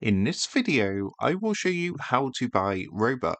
In this video, I will show you how to buy Robux.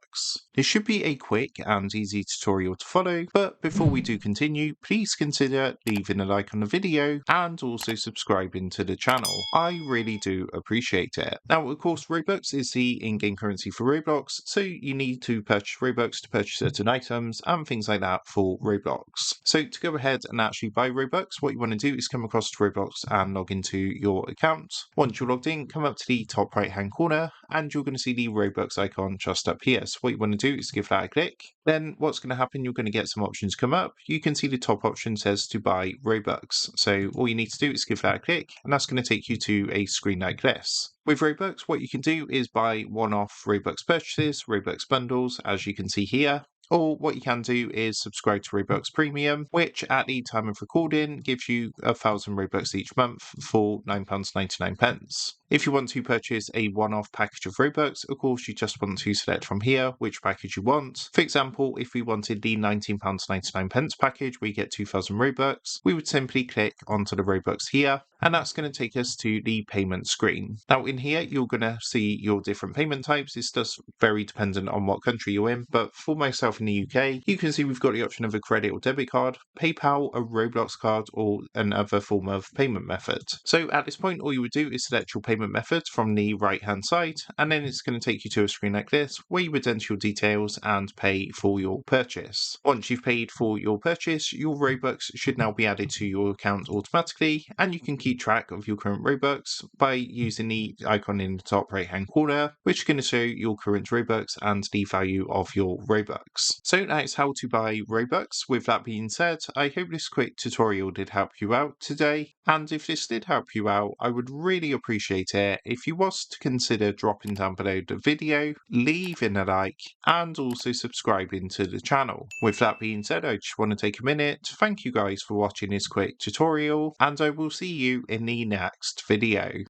This should be a quick and easy tutorial to follow, but before we do continue, please consider leaving a like on the video and also subscribing to the channel. I really do appreciate it. Now, of course, Robux is the in-game currency for Roblox, so you need to purchase Robux to purchase certain items and things like that for Roblox. So to go ahead and actually buy Robux, what you want to do is come across to Roblox and log into your account. Once you're logged in, come up to the top right hand corner and you're going to see the Robux icon just up here. So what you want to do is give that a click. Then what's going to happen, you're going to get some options come up. You can see the top option says to buy Robux. So all you need to do is give that a click and that's going to take you to a screen like this. With Robux, what you can do is buy one-off Robux purchases, Robux bundles, as you can see here. Or what you can do is subscribe to Robux Premium, which at the time of recording gives you 1,000 Robux each month for £9.99. If you want to purchase a one-off package of Robux, of course you just want to select from here which package you want. For example, if we wanted the £19.99 package where you get 2,000 Robux, we would simply click onto the Robux here, and that's going to take us to the payment screen. Now in here, you're going to see your different payment types. This does vary dependent on what country you're in, but for myself in the UK, you can see we've got the option of a credit or debit card, PayPal, a Roblox card, or another form of payment method. So at this point, all you would do is select your payment method from the right hand side, and then it's going to take you to a screen like this where you would enter your details and pay for your purchase. Once you've paid for your purchase, your Robux should now be added to your account automatically, and you can keep track of your current Robux by using the icon in the top right hand corner, which is going to show your current Robux and the value of your Robux. So that's how to buy Robux. With that being said, I hope this quick tutorial did help you out today, and if this did help you out, I would really appreciate it if you was to consider dropping down below the video, leaving a like, and also subscribing to the channel. With that being said, I just want to take a minute to thank you guys for watching this quick tutorial, and I will see you in the next video.